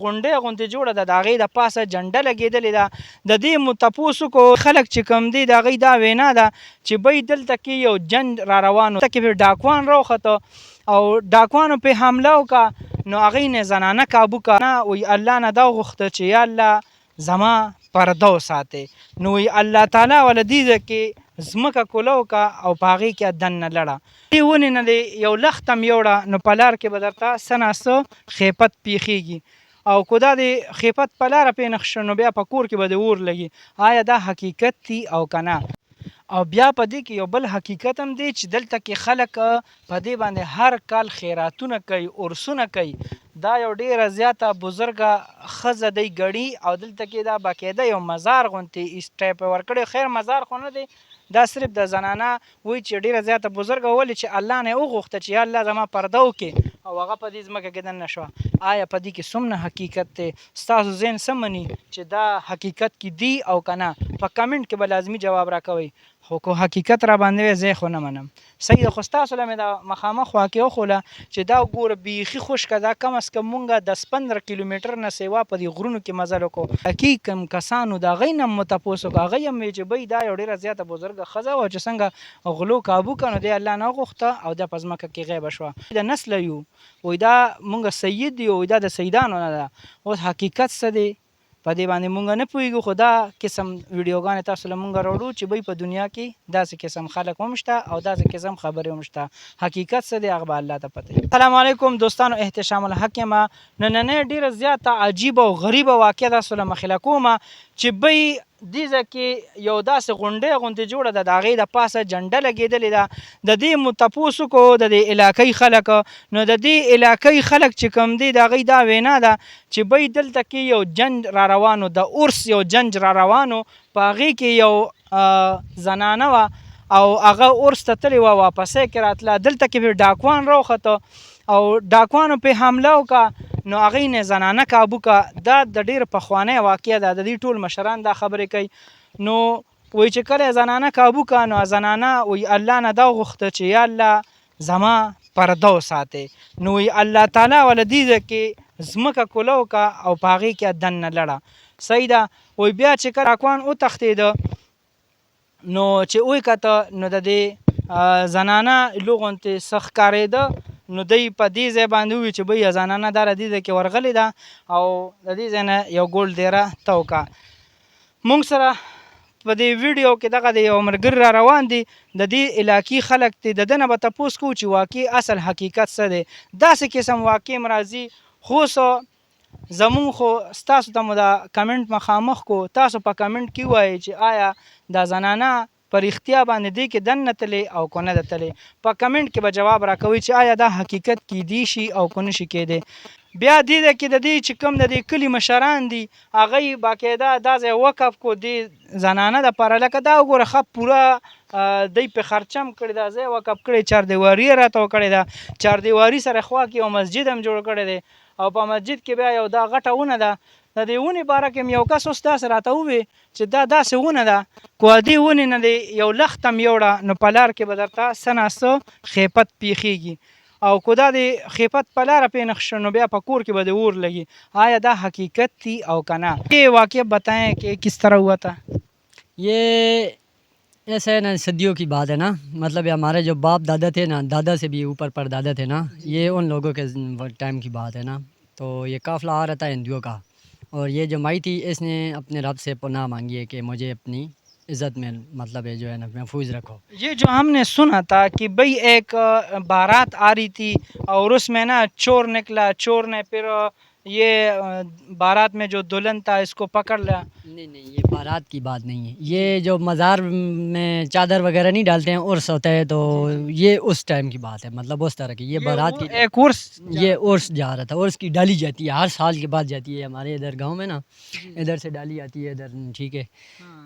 غونډۍ غوندې جوړه ده، د هغې د پاسه جنډه لګېدلې ده. د دې مو تپوس وکړو خلک چې کوم دي د هغوی دا وینا ده چې بی دلته کې یو جنګ را روان و، دلته کې پرې ډاکوان راوخته او ډاکوانو پرې حمله وکړه، نو هغوی نه زنانه کابو کړه. وایي الله نه دا وغوښته چې یا الله زما پرده وساتې، نو وایي الله تعالی وله دې ځای کې ځمکه کوله وکړه او په هغې کې دننه لړه. دې ونې نه دې یو لښته م یوړه، نو په لار کې به درته څه نه څه خیفت پیښیږي، او که دا د خیفت په لاره پېنښ شو نو بیا په کور کې به د اور لګي. آیا دا حقیقت دی او که نه؟ او بیا په دې کې یو بل حقیقت هم دی چې دلته کې خلک په دې باندې هر کال خیراتونه کوي، عرسونه کوي. دا یو ډیره زیاته بزرګه ښځه دی ګړي او دلته کې دا باقاعده یو مزار غوندې ټایپ ورکړی. خیر مزار خو نه دی، دا صرف د زنانه وایي چې ډیره زیاته بزرګه، ولې چې الله نه یې وغوښته چې یا الله زما پرده وکړي او هغه په دې ځمکه کې دننه شوه. آیا په دې کې څومره حقیقت دی؟ ستاسو ذهن څه مني چې دا حقیقت کې دی او که نه؟ په کمنټ کې به لازمي جواب راکوئ. خو که حقیقت را باندې وی زه خو نه منم. صحیح ده، خو ستاسو له مې دا مخامخ واقع وښوله چې دا ګوره بیخي خشکه ده. کم از کم مونږ 10-15 کیلومیټر نه سیوا په دې غرونو کې مزل وکړو. حقیقي کوم کسانو د هغوی نه هم مو تپوس وکړو، هغوی هم وایي چې بی دا یو ډېره زیاته بزرګه ښځه وه چې څنګه غلو کابو کړه، نو دی الله نه وغوښته او دا په ځمکه کې غیبه شوه. د نسله یو وایي دا مونږ سید یو، وایي دا د سیدانو نه ده. اوس حقیقت څه دی په دې باندې مونږ نه پوهېږو، خو دا قسم ویډیوګانې تاسو له مونږ راوړو چې بی په دنیا کې داسې قسم خلک هم شته او داسې قسم خبرې هم شته. حقیقت څه دی هغه به الله ته پته وي. السلام علیکم دوستانو، احتشام الحق یم. نننۍ ډېره زیاته عجیبه او غریبه واقعه تاسو له مخې له کومه چې بی دې ځای کې یو داسې غونډۍ غوندې جوړه ده، د هغې د پاسه جنډه لګېدلې ده. د دې مو تپوس وکړو د دې علاقې خلک، نو د دې علاقې خلک چې کوم دي د هغوی دا وینا ده چې بی دلته کې یو جنګ را روان و، د عرس یو جنګ را روان و. په هغې کې یو زنانه وه او هغه عرس ته تلې وه، واپسۍ کې راتله. دلته کې پرې ډاکوان راوخته او ډاکوانو پرې حمله وکړه، نو هغوی نه زنانه کابو کړه. دا د ډېر پخوانی واقعه ده، د دې ټول مشران دا خبرې کوي. نو وایي چې کله یې زنانه کابو کړه، نو زنانه وایي الله نه دا وغوښته چې یا الله زما پرده وساتې، نو وایي الله تعالی وله دې ځای کې ځمکه کوله وکړه او په هغې کې دننه لړه. صحیح ده. وایي بیا چې کله ډاکوان وتښتېده، نو چې ویې کته نو د دې زنانه لو غوندې څه ښکارېده، نو دی په دې ځای باندې ووایي چې بی زنانه دا له دې ځای کې ورغلې ده او د دې ځای نه یو ګول دیره تو کړه. مونږ سره په دې ویډیو کې دغه د یو ملګري را روان دي، د دې علاقې خلک دي، د ده نه به تپوس کوو چې واقع اصل حقیقت څه دی. داسې قسم واقع م راځي، خو څه زمونږ خو ستاسو ته مو دا کمنټ مخامخ کو، تاسو په کمنټ کې ووایئ چې آیا دا زنانه په رښتیا باندې دې کې دننه تلې او که نه ده تلې. په کمنټ کې به جواب راکوئ چې آیا دا حقیقت کیدی شي او که نه شي کیدی. بیا دې ځای کې د دې چې کوم د دې کلي مشران دي، هغوی باقاعده دا ځای وقف کو دې زنانه دپاره. لکه دا وګوره ښه پوره دی پې خرچه م کړې، دا ځای وقف کړی، چاردیواري یې راته کړې ده. چاردیواري سره خوا کې یو مسجد هم جوړ کړی دی او په مسجد کې بیا یو دا غټه ونه ده. د دې ونې باره کې یو کس اوس داسې راته ووی چې دا داسې ونه ده، که دې ونې نه دې یو لښته م یوړه نو په لار کې به درته څه نه څه خیفت پیښیږي، او که دا د خیفت په لاره پېنښ شو نو بیا په کور کې به د اور لګي. آیا دا حقیقت تھی او که نه؟ یہ واقعہ بتائیں کہ کس طرح ہوا تھا؟ یہ ایسا ہے نا، صدیوں کی بات ہے نا، مطلب ہمارے جو باپ دادا تھے نا، دادا سے بھی اوپر پر دادا تھے نا، یہ ان لوگوں کے ٹائم کی بات ہے نا. تو یہ قافلہ آ رہا تھا ہندوؤں کا، اور یہ جو مائی تھی اس نے اپنے رب سے پناہ مانگی ہے کہ مجھے اپنی عزت میں مطلب ہے جو ہے نا محفوظ رکھو. یہ جو ہم نے سنا تھا کہ بھئی ایک بارات آ رہی تھی اور اس میں نا چور نکلا، چور نے پھر یہ بارات میں جو دلہن تھا اس کو پکڑ لیا. نہیں یہ بارات کی بات نہیں ہے. یہ جو مزار میں چادر وغیرہ نہیں ڈالتے ہیں، عرس ہوتا ہے، تو یہ اس ٹائم کی بات ہے، مطلب اس طرح کی. یہ بارات کی ایک عرس، یہ عرس جا رہا تھا. عرس کی ڈالی جاتی ہے ہر سال کے بعد جاتی ہے. ہمارے ادھر گاؤں میں نا ادھر سے ڈالی جاتی ہے ادھر، ٹھیک ہے.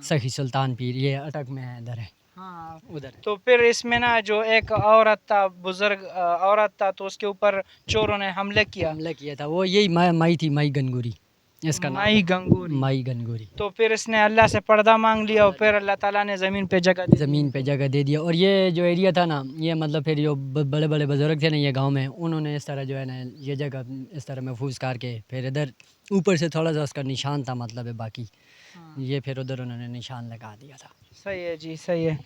سخی سلطان پیر یہ اٹک میں ہے، ادھر ہے. ہاں ادھر تو پھر اس میں نا جو ایک عورت تھا، بزرگ عورت تھا، تو اس کے اوپر چوروں نے حملہ کیا. حملہ کیا تھا. وہ یہی مائی تھی، مائی گنگوری اس کا نام. مائی گنگوری. مائی گنگوری. تو پھر اس نے اللہ سے پردہ مانگ لیا اور پھر اللہ تعالیٰ نے زمین پہ جگہ دی. زمین پہ جگہ دے دیا. اور یہ جو ایریا تھا نا، یہ مطلب پھر جو بڑے بڑے بزرگ تھے نا یہ گاؤں میں، انہوں نے اس طرح جو ہے نا یہ جگہ اس طرح محفوظ کر کے پھر ادھر اوپر سے تھوڑا سا اس کا نشان تھا مطلب ہے، باقی یہ پھر ادھر انہوں نے نشان لگا دیا تھا. صحیح ہے جی، صحیح ہے.